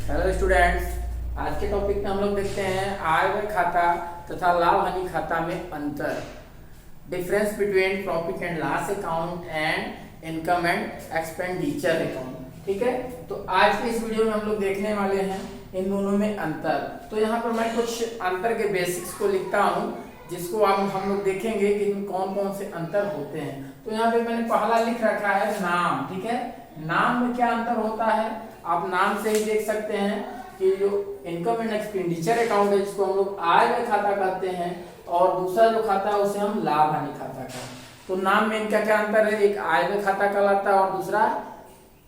Hello students, आज के topic में हम लोग देखते हैं आय व्यय खाता तथा लाभ हानि खाता में अंतर, difference between profit and loss account and income and expenditure account. ठीक है, तो आज के इस वीडियो में हम लोग देखने वाले हैं इन दोनों में अंतर। तो यहाँ पर मैं कुछ अंतर के बेसिक्स को लिखता हूँ जिसको हम लोग देखेंगे कि इनमें कौन कौन से अंतर होते हैं। तो यहाँ पे मैंने पहला लिख रखा है नाम। ठीक है, नाम में क्या अंतर होता है आप नाम से ही देख सकते हैं कि जो इनकम एंड एक्सपेंडिचर अकाउंट है जिसको हम लोग आय व्यय खाता कहते हैं और दूसरा जो खाता है उसे हम लाभ हानि खाता कहते हैं। तो नाम में इनका क्या अंतर है, एक आय व्यय खाता कहलाता है और दूसरा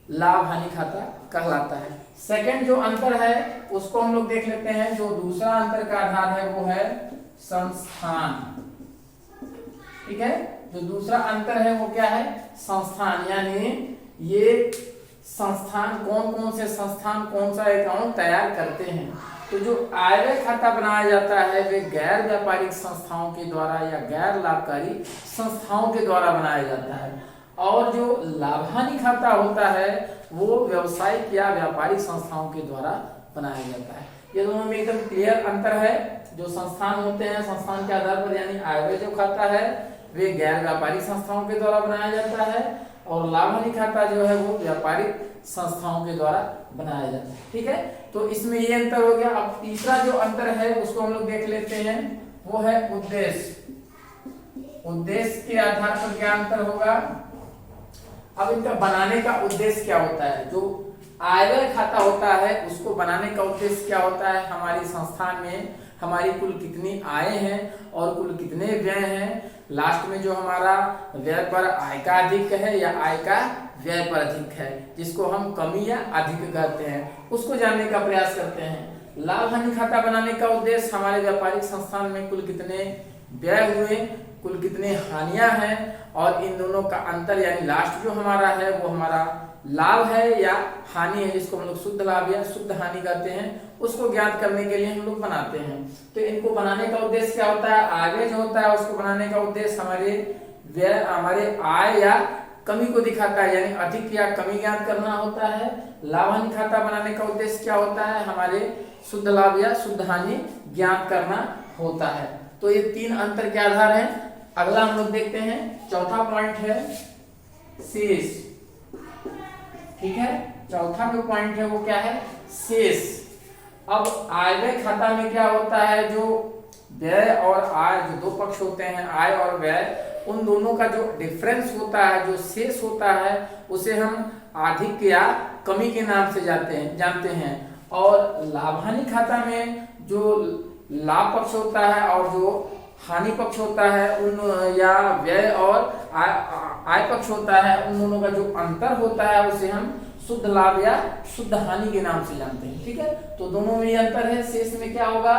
लाभ हानि खाता कहलाता है। सेकंड जो अंतर है उसको हम लोग देख लेते हैं। जो दूसरा अंतर का आधार है वो है संस्थान। ठीक है, जो दूसरा अंतर है वो क्या है, संस्थान। यानी ये संस्थान कौन कौन से संस्थान कौन सा अकाउंट तैयार करते हैं। तो जो आय व्यय खाता बनाया जाता है वे गैर व्यापारिक संस्थाओं के द्वारा या गैर लाभकारी संस्थाओं के द्वारा बनाया जाता है और जो लाभ हानि खाता होता है वो व्यावसायिक या व्यापारिक संस्थाओं के द्वारा बनाया जाता है। ये दोनों में एकदम क्लियर अंतर है। जो संस्थान होते हैं संस्थान के आधार पर यानी आय व्यय जो खाता है वे गैर व्यापारिक संस्थाओं के द्वारा बनाया जाता है और लाभ हानि खाता जो है वो व्यापारिक संस्थाओं के द्वारा बनाया जाता है। ठीक है, तो इसमें ये अंतर हो गया। अब तीसरा जो अंतर है उसको हम लोग देख लेते हैं, वो है उद्देश्य। उद्देश्य के आधार पर क्या अंतर होगा। अब इनका बनाने का उद्देश्य क्या होता है। जो आय व्यय खाता होता है उसको बनाने का उद्देश्य क्या होता है, हमारी संस्थान में हमारी कुल कितनी आय हैं और कुल कितने व्यय हैं, लास्ट में जो हमारा व्यय पर आय का अधिक है या आय का व्यय पर अधिक है, जिसको हम कमी या अधिक कहते हैं, उसको जानने का प्रयास करते हैं। लाभ हानि खाता बनाने का उद्देश्य हमारे व्यापारिक संस्थान में कुल कितने व्यय हुए, कुल कितने हानियां हैं और इन दोनों का अंतर यानी लास्ट जो हमारा है वो हमारा लाभ है या हानि है, जिसको हम लोग शुद्ध लाभ या शुद्ध हानि कहते हैं, उसको ज्ञात करने के लिए हम लोग बनाते हैं। तो इनको बनाने का उद्देश्य क्या होता है, आगे जो होता है उसको बनाने का उद्देश्य हमारे आय या कमी को दिखाता है यानी अधिक या कमी ज्ञात करना होता है। लाभ हानि खाता बनाने का उद्देश्य क्या होता है, हमारे शुद्ध लाभ या शुद्ध हानि ज्ञात करना होता है। तो ये तीन अंतर के आधार हैं। अगला हम लोग देखते हैं, चौथा पॉइंट है शेष। ठीक है, चौथा जो पॉइंट है वो क्या है, शेष। अब आय व्यय खाता में क्या होता है, जो व्यय और आय जो दो पक्ष होते हैं आय और व्यय, उन दोनों का जो डिफरेंस होता है जो शेष होता है उसे हम अधिक या कमी के नाम से जानते हैं। और लाभ हानि खाता में जो लाभ पक्ष होता है और जो हानि पक्ष होता है उन या व्यय और आय पक्ष होता है, उन दोनों का जो अंतर होता है उसे हम शुद्ध लाभ या शुद्ध हानि के नाम से जानते हैं। ठीक है, तो दोनों में ये अंतर है। शेष में क्या होगा,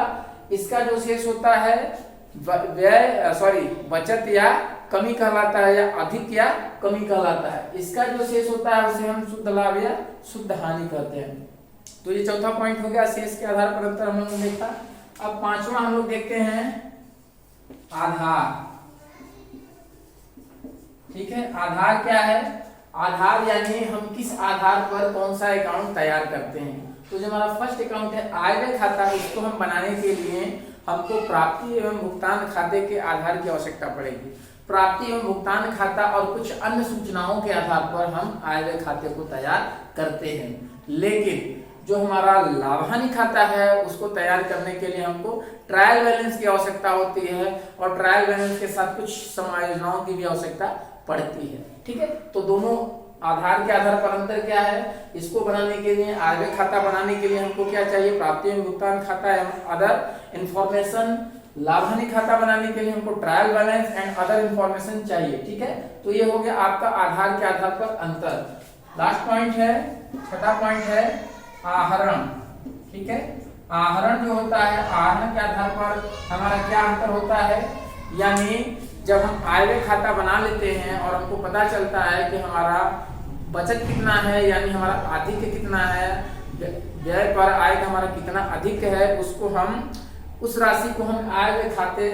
इसका जो शेष होता है बचत या कमी कहलाता है या अधिक या कमी कहलाता है। इसका जो शेष होता है उसे हम शुद्ध लाभ या शुद्ध हानि कहते हैं। तो ये चौथा पॉइंट हो गया, शेष के आधार पर अंतर हम लोगों ने देखा। अब पांचवा हम लोग देखते हैं आधार। ठीक है, आधार क्या है, आधार यानी हम किस आधार पर कौन सा अकाउंट तैयार करते हैं। तो जो हमारा फर्स्ट अकाउंट है आय व्यय खाता, उसको हम बनाने के लिए हमको प्राप्ति एवं भुगतान खाते के आधार की आवश्यकता पड़ेगी। प्राप्ति एवं भुगतान खाता और कुछ अन्य सूचनाओं के आधार पर हम आय व्यय खाते को तैयार करते हैं। लेकिन जो हमारा लाभ हानि खाता है उसको तैयार करने के लिए हमको ट्रायल बैलेंस की आवश्यकता होती है और ट्रायल बैलेंस के साथ कुछ समायोजनाओं की भी आवश्यकता पड़ती है। ठीक है, तो दोनों आधार के आधार पर अंतर क्या है, इसको बनाने के लिए आय व्यय खाता बनाने के लिए हमको क्या चाहिए, प्राप्ति एवं भुगतान खाता एवं अदर इंफॉर्मेशन। लाभ हानि खाता बनाने के लिए हमको trial balance and other information चाहिए। ठीक है, तो ये हो गया आपका आधार के आधार पर अंतर। लास्ट पॉइंट है, छठा पॉइंट है आहरण। ठीक है, आहरण जो होता है, आहरण के आधार पर हमारा क्या अंतर होता है, यानी जब हम आय व्यय खाता बना लेते हैं और हमको पता चलता है कि हमारा बचत कितना है यानी हमारा अधिक कितना है, व्यय पर आय का हमारा कितना अधिक है, उसको हम उस राशि को हम आय व्यय खाते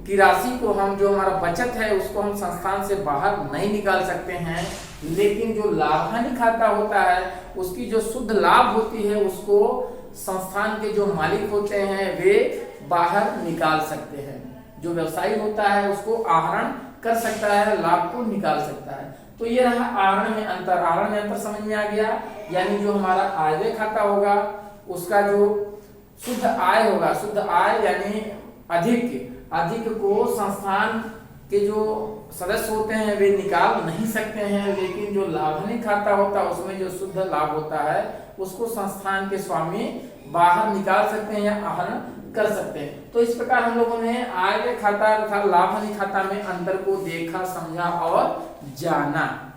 की राशि को हम जो हमारा बचत है उसको हम संस्थान से बाहर नहीं निकाल सकते हैं, लेकिन जो लाभ हानि खाता होता है उसकी जो शुद्ध लाभ होती है उसको संस्थान के जो मालिक होते हैं वे बाहर निकाल सकते हैं। जो व्यवसायी होता है उसको आहरण कर सकता है, लाभ को निकाल सकता है। तो ये रहा आहरण में अंतर। आहरण में अंतर समझ में आ गया, यानी जो हमारा आय व्यय खाता होगा उसका जो शुद्ध आय होगा, शुद्ध आय यानी अधिक को संस्थान के जो सदस्य होते हैं वे निकाल नहीं सकते हैं, लेकिन जो लाभहानि खाता होता है उसमें जो शुद्ध लाभ होता है उसको संस्थान के स्वामी बाहर निकाल सकते हैं या आहरण कर सकते हैं। तो इस प्रकार हम लोगों ने आय व्यय खाता तथा लाभ हानि खाता में अंतर को देखा, समझा और जाना।